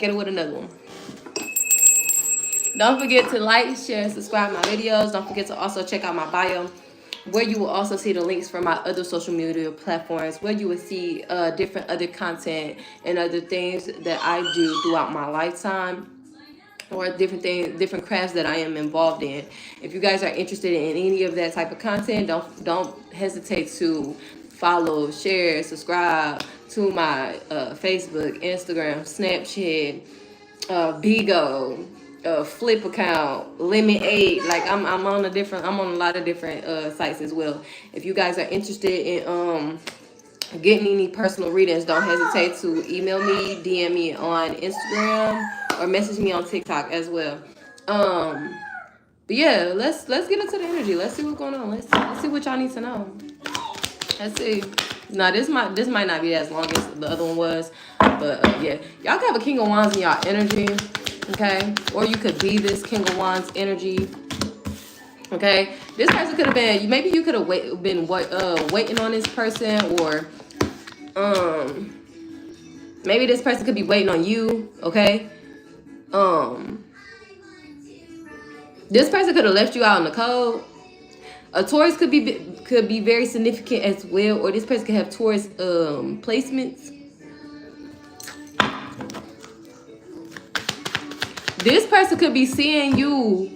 Get it with another one. Don't forget to like, share, subscribe my videos. Don't forget to also check out my bio, where you will also see the links for my other social media platforms, where you will see different other content and other things that I do throughout my lifetime, or different things, different crafts that I am involved in. If you guys are interested in any of that type of content, don't hesitate to follow, share, subscribe to my Facebook, Instagram, Snapchat, Bigo, Flip account, Limit 8. Like I'm on a lot of different sites as well. If you guys are interested in getting any personal readings, don't hesitate to email me, DM me on Instagram, or message me on TikTok as well. But yeah, let's get into the energy. Let's see what's going on. Let's see what y'all need to know. Let's see. Now this might not be as long as the other one was, but yeah, y'all can have a King of Wands in y'all energy, okay? Or you could be this King of Wands energy, okay? This person could have been, maybe you could have been waiting on this person, or maybe this person could be waiting on you, okay? This person could have left you out in the cold. A Taurus could be very significant as well, or this person could have Taurus placements. This person could be seeing you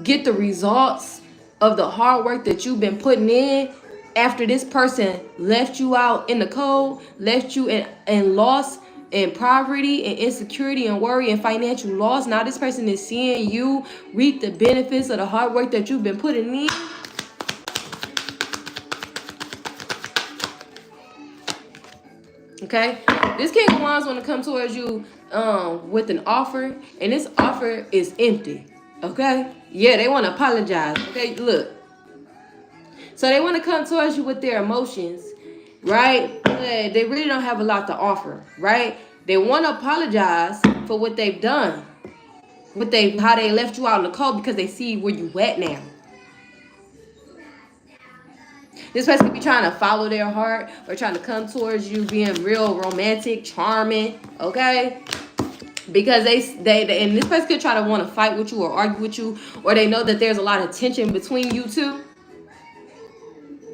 get the results of the hard work that you've been putting in after this person left you out in the cold, left you in loss and poverty and insecurity and worry and financial loss. Now this person is seeing you reap the benefits of the hard work that you've been putting in. Okay, this King of Wands want to come towards you with an offer, and this offer is empty. Okay, yeah, they want to apologize. Okay, look, so they want to come towards you with their emotions, right? But they really don't have a lot to offer, right? They want to apologize for what they've done, how they left you out in the cold, because they see where you at now. This person could be trying to follow their heart, or trying to come towards you being real romantic, charming, okay? Because and this person could try to want to fight with you or argue with you, or they know that there's a lot of tension between you two.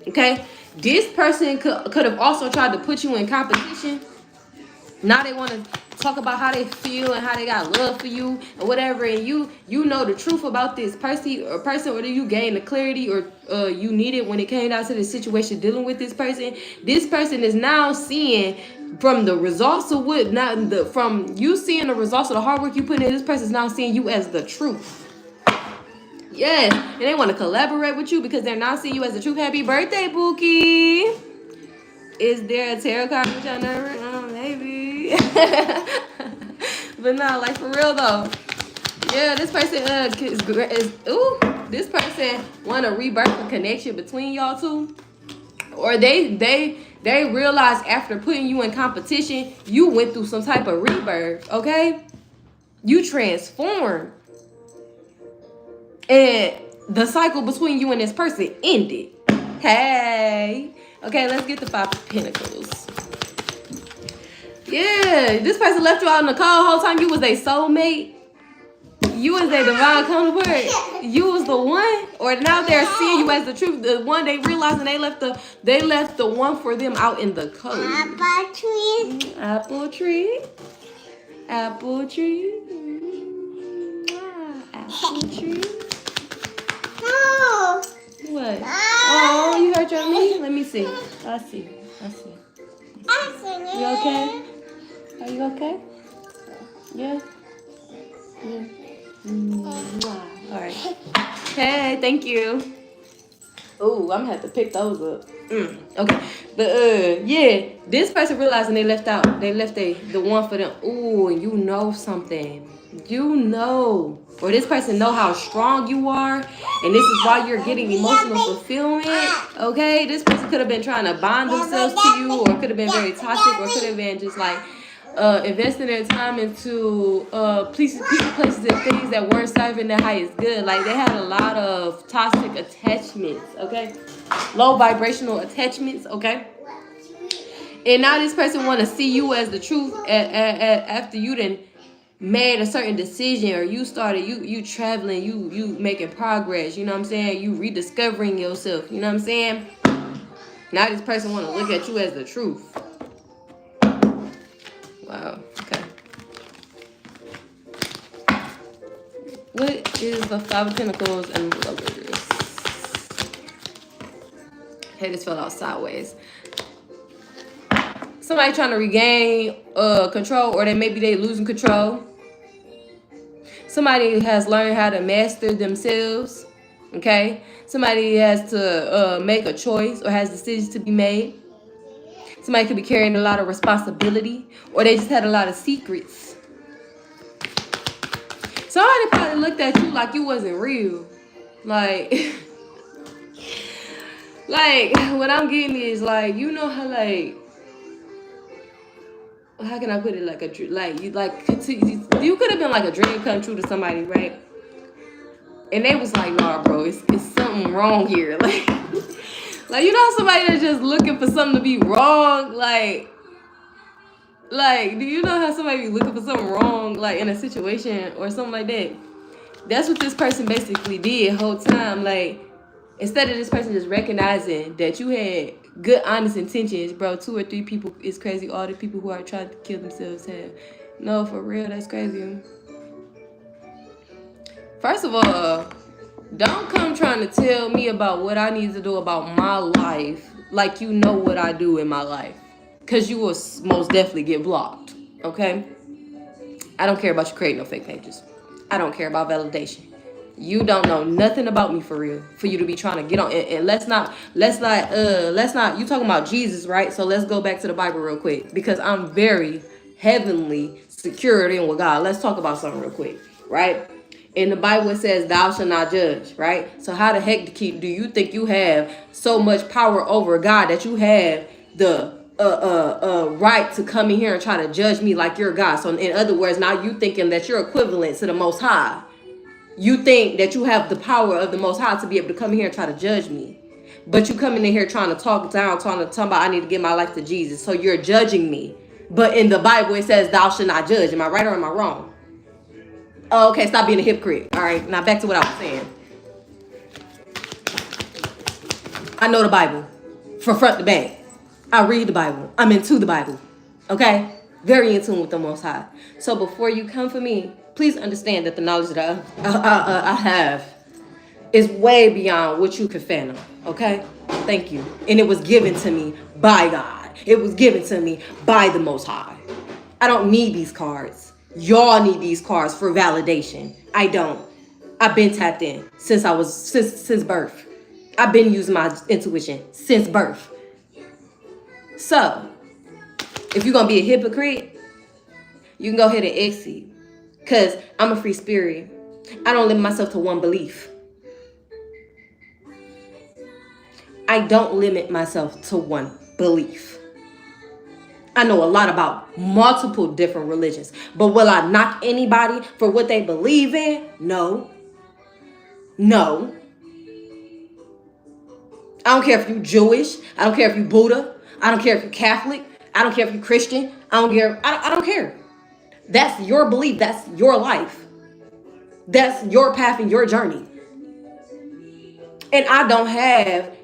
Okay? This person could have also tried to put you in competition. Now they want to talk about how they feel and how they got love for you or whatever, and you know the truth about this person, or do you gain the clarity or you need it when it came down to the situation dealing with this person. This person is now seeing from the results of from you seeing the results of the hard work you put in. This person is now seeing you as the truth. Yes, and they want to collaborate with you because they're now seeing you as the truth. Happy birthday, Pookie. Is there a tarot card with your number? Oh, maybe. But no, like for real though. Yeah, this person this person want to rebirth a connection between y'all two. Or they realize after putting you in competition, you went through some type of rebirth, okay? You transformed. And the cycle between you and this person ended. Hey. Okay, let's get the 5 of Pentacles. Yeah, this person left you out in the cold the whole time. You was their soulmate. You was their divine counterpart. You was the one. Or now they're seeing you as the truth. The one they realized, and they left the one for them out in the cold. Apple tree. Apple tree. Apple tree. Apple tree. No. What? Oh, you hurt your knee? Let me see. I see. You okay? Are you okay? Yeah? All right. Hey, thank you. Ooh, I'm gonna have to pick those up. Okay. But yeah, this person realizing they left the one for them. Ooh, and you know something. You know. Or this person know how strong you are, and this is why you're getting emotional fulfillment. Okay, this person could have been trying to bond themselves to you, or could have been very toxic, or could have been just like investing their time into people, places, and things that weren't serving their highest good. Like they had a lot of toxic attachments. Okay, low vibrational attachments. Okay. And now this person want to see you as the truth after you done made a certain decision, or you started you traveling, you making progress, you know what I'm saying? You rediscovering yourself, you know what I'm saying? Now this person want to look at you as the truth. Wow, okay. What is the Five of Pentacles and the Lovers? Okay, this fell out sideways. Somebody trying to regain control, or maybe they losing control. Somebody has learned how to master themselves. Okay, somebody has to make a choice or has decisions to be made. Somebody could be carrying a lot of responsibility, or they just had a lot of secrets. Somebody probably looked at you like you wasn't real. Like, like what I'm getting is like, you know how like, how can I put it, like you could have been like a dream come true to somebody, right? And they was like, nah, bro, it's something wrong here. Like you know, somebody that's just looking for something to be wrong. Like, do you know how somebody be looking for something wrong, like in a situation or something like that? That's what this person basically did the whole time. Like, instead of this person just recognizing that you had good, honest intentions, bro, 2 or 3 people is crazy. All the people who are trying to kill themselves have. No, for real, that's crazy. First of all, don't come trying to tell me about what I need to do about my life like you know what I do in my life. Because you will most definitely get blocked, okay? I don't care about you creating no fake pages. I don't care about validation. You don't know nothing about me for real, for you to be trying to get on. And let's not, you talking about Jesus, right? So let's go back to the Bible real quick, because I'm very heavenly secured in with God. Let's talk about something real quick, right? In the Bible, it says, thou shalt not judge, right? So how the heck do you think you have so much power over God that you have the right to come in here and try to judge me like you're God? So in other words, now you thinking that you're equivalent to the Most High. You think that you have the power of the Most High to be able to come in here and try to judge me. But you coming in here trying to talk down, talking about I need to give my life to Jesus. So you're judging me. But in the Bible, it says thou shalt not judge. Am I right or am I wrong? Oh, okay, stop being a hypocrite. All right, now back to what I was saying. I know the Bible from front to back. I read the Bible. I'm into the Bible. Okay? Very in tune with the Most High. So before you come for me, please understand that the knowledge that I have is way beyond what you can fathom. Okay? Thank you. And it was given to me by God. It was given to me by the Most High. I don't need these cards. Y'all need these cards for validation. I don't. I've been tapped in since birth. I've been using my intuition since birth. So, if you're going to be a hypocrite, you can go ahead and exit. Because I'm a free spirit. I don't limit myself to one belief. I don't limit myself to one belief. I know a lot about multiple different religions. But will I knock anybody for what they believe in? No. No. I don't care if you're Jewish. I don't care if you're Buddha. I don't care if you're Catholic. I don't care if you're Christian. I don't care. I don't care. That's your belief. That's your life. That's your path and your journey. And I don't have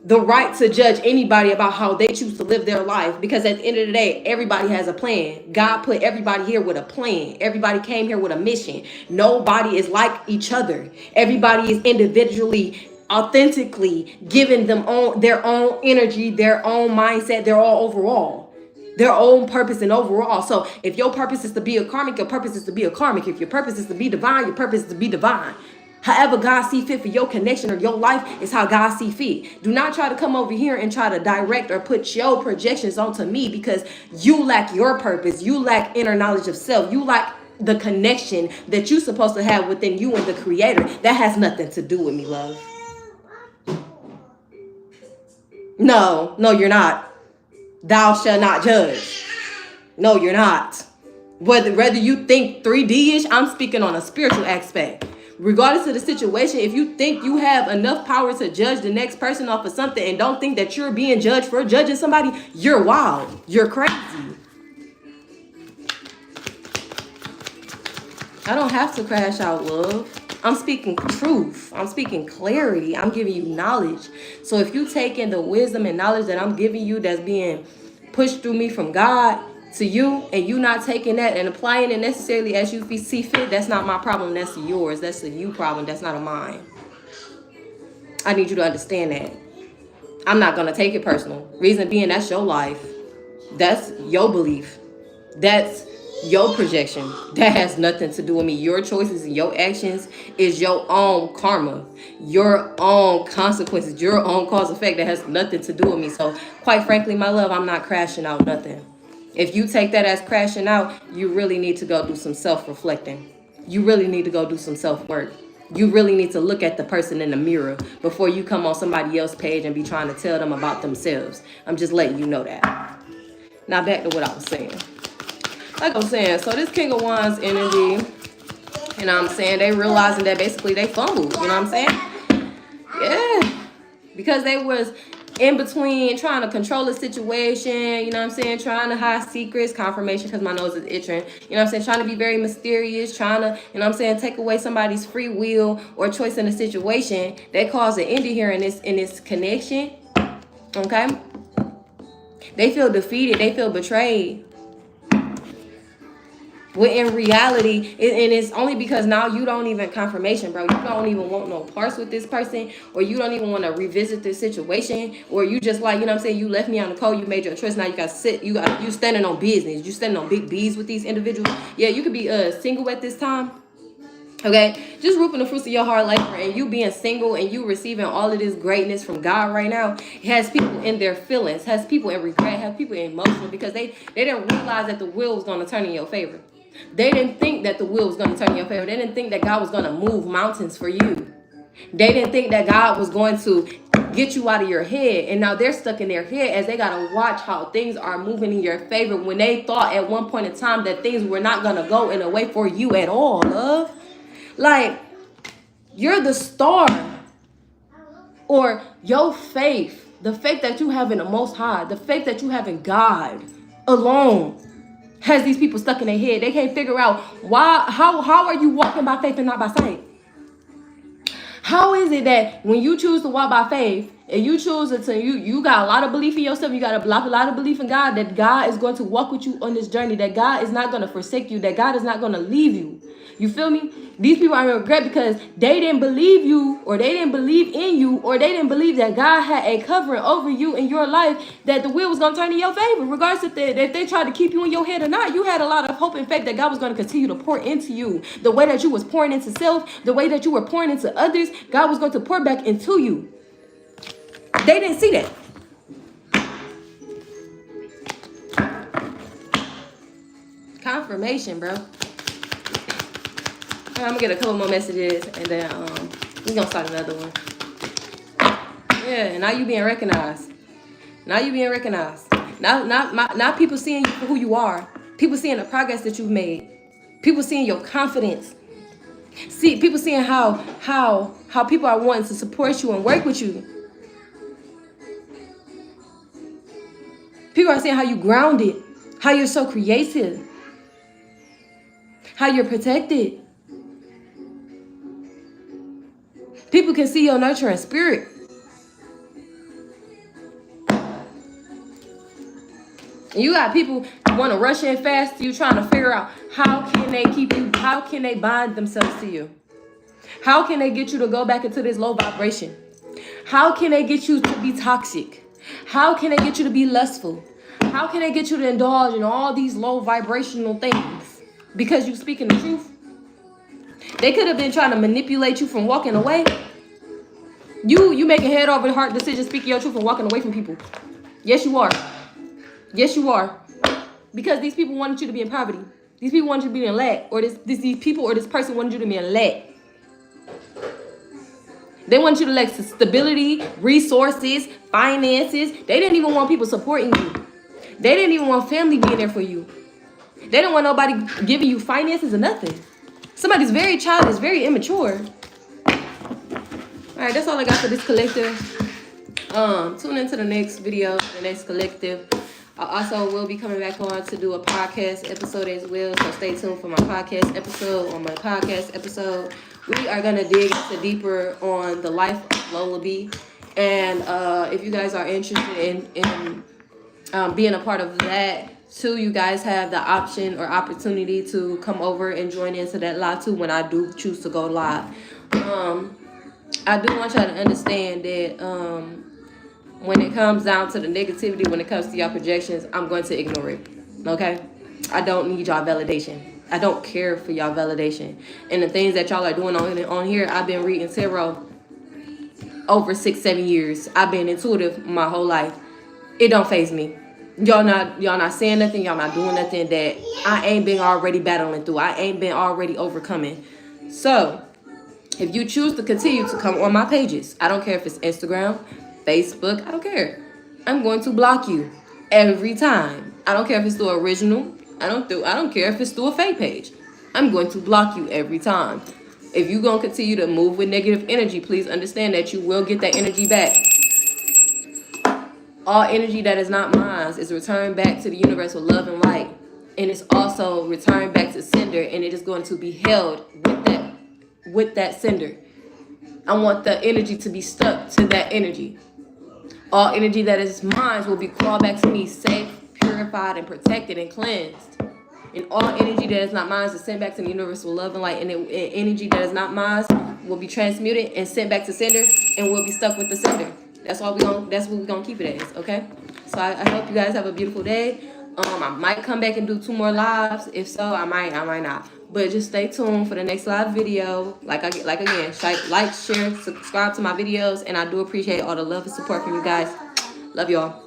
the right to judge anybody about how they choose to live their life, because at the end of the day, everybody has a plan. God put everybody here with a plan. Everybody came here with a mission. Nobody is like each other. Everybody is individually, authentically giving them their own energy, their own mindset, their own purpose and overall. So if your purpose is to be a karmic, your purpose is to be a karmic. If your purpose is to be divine, your purpose is to be divine. However God see fit for your connection or your life is how God see fit. Do not try to come over here and try to direct or put your projections onto me, because you lack your purpose. You lack inner knowledge of self. You lack the connection that you're supposed to have within you and the Creator. That has nothing to do with me, love. No, you're not. Thou shalt not judge. No, you're not. Whether you think 3D-ish, I'm speaking on a spiritual aspect. regardless of the situation, if you think you have enough power to judge the next person off of something and don't think that you're being judged for judging somebody, you're wild. You're crazy. I don't have to crash out, love. I'm speaking truth. I'm speaking clarity. I'm giving you knowledge. So if you take in the wisdom and knowledge that I'm giving you that's being pushed through me from God to you, and you not taking that and applying it necessarily as you see fit, that's not my problem. That's yours. That's a you problem. That's not a mine. I need you to understand that. I'm not going to take it personal. Reason being, that's your life. That's your belief. That's your projection. That has nothing to do with me. Your choices and your actions is your own karma, your own consequences, your own cause effect. That has nothing to do with me. So quite frankly, my love, I'm not crashing out nothing. If you take that as crashing out, you really need to go do some self-reflecting. You really need to go do some self-work. You really need to look at the person in the mirror before you come on somebody else's page and be trying to tell them about themselves. I'm just letting you know that. Now back to what I was saying. Like I was saying, so this King of Wands energy, you know what I'm saying, they realizing that basically they fumbled, you know what I'm saying? Yeah, because they was in between trying to control the situation, you know what I'm saying, trying to hide secrets, confirmation because my nose is itching, you know what I'm saying, trying to be very mysterious, trying to, you know what I'm saying, take away somebody's free will or choice in the situation. They cause an ending here in this connection, okay? They feel defeated, they feel betrayed. When in reality, and it's only because now you don't even confirmation, bro. You don't even want no parts with this person, or you don't even want to revisit this situation, or you just like, you know what I'm saying, you left me on the cold, you made your choice, now you got to sit, you standing on business, you standing on big B's with these individuals. Yeah, you could be single at this time. Okay, just reaping the fruits of your hard labor, and you being single and you receiving all of this greatness from God right now, it has people in their feelings, has people in regret, has people emotional because they didn't realize that the wheel was going to turn in your favor. They didn't think that the wheel was going to turn in your favor. They didn't think that God was going to move mountains for you. They didn't think that God was going to get you out of your head. And now they're stuck in their head as they got to watch how things are moving in your favor when they thought at one point in time that things were not going to go in a way for you at all, love. Like, you're the star. Or your faith, the faith that you have in the Most High, the faith that you have in God alone has these people stuck in their head. They can't figure out how are you walking by faith and not by sight? How is it that when you choose to walk by faith and you choose to you got a lot of belief in yourself, you got a lot of belief in God, that God is going to walk with you on this journey, that God is not going to forsake you, that God is not going to leave you. You feel me? These people are in regret because they didn't believe you, or they didn't believe in you, or they didn't believe that God had a covering over you in your life, that the wheel was going to turn in your favor. Regardless if they tried to keep you in your head or not, you had a lot of hope and faith that God was going to continue to pour into you. The way that you was pouring into self, the way that you were pouring into others, God was going to pour back into you. They didn't see that. Confirmation, bro. I'm gonna get a couple more messages and then we're gonna start another one. Yeah, now you being recognized. Now you being recognized. Now people seeing you for who you are. People seeing the progress that you've made. People seeing your confidence. People seeing how people are wanting to support you and work with you. People are seeing how you grounded, how you're so creative, how you're protected. People can see your nurturing spirit. And you got people want to rush in fast to you, trying to figure out how can they keep you, how can they bind themselves to you? How can they get you to go back into this low vibration? How can they get you to be toxic? How can they get you to be lustful? How can they get you to indulge in all these low vibrational things? Because you speaking the truth. They could have been trying to manipulate you from walking away. You making head over heart decisions, speaking your truth and walking away from people. Yes, you are. Yes, you are. Because these people wanted you to be in poverty. These people wanted you to be in lack. Or these people or this person wanted you to be in lack. They want you to lack stability, resources, finances. They didn't even want people supporting you. They didn't even want family being there for you. They didn't want nobody giving you finances or nothing. Somebody's very childish, very immature. All right, that's all I got for this collective. Tune into the next video, the next collective. I also will be coming back on to do a podcast episode as well, so stay tuned for my podcast episode. On my podcast episode, we are going to dig into deeper on the life of Lola B. And if you guys are interested in being a part of that too, you guys have the option or opportunity to come over and join into that live too when I do choose to go live. I do want y'all to understand that when it comes down to the negativity, when it comes to y'all projections, I'm going to ignore it. Okay? I don't need y'all validation. I don't care for y'all validation. And the things that y'all are doing on here, I've been reading tarot over 6-7 years. I've been intuitive my whole life. It don't faze me. Y'all not saying nothing. Y'all not doing nothing that I ain't been already battling through. I ain't been already overcoming. So if you choose to continue to come on my pages, I don't care if it's Instagram, Facebook, I don't care. I'm going to block you every time. I don't care if it's the original. I don't care if it's through a fake page. I'm going to block you every time. If you're going to continue to move with negative energy, please understand that you will get that energy back. All energy that is not mine is returned back to the universe with love and light. And it's also returned back to sender, and it is going to be held with that sender. I want the energy to be stuck to that energy. All energy that is mine will be called back to me safe, purified, and protected and cleansed. And all energy that is not mine is sent back to the universe with love and light. And energy that is not mine will be transmuted and sent back to sender and will be stuck with the sender. That's what we're gonna keep it as, okay? So I hope you guys have a beautiful day. I might come back and do 2 more lives. If so, I might not. But just stay tuned for the next live video. Like again, like, share, subscribe to my videos, and I do appreciate all the love and support from you guys. Love y'all.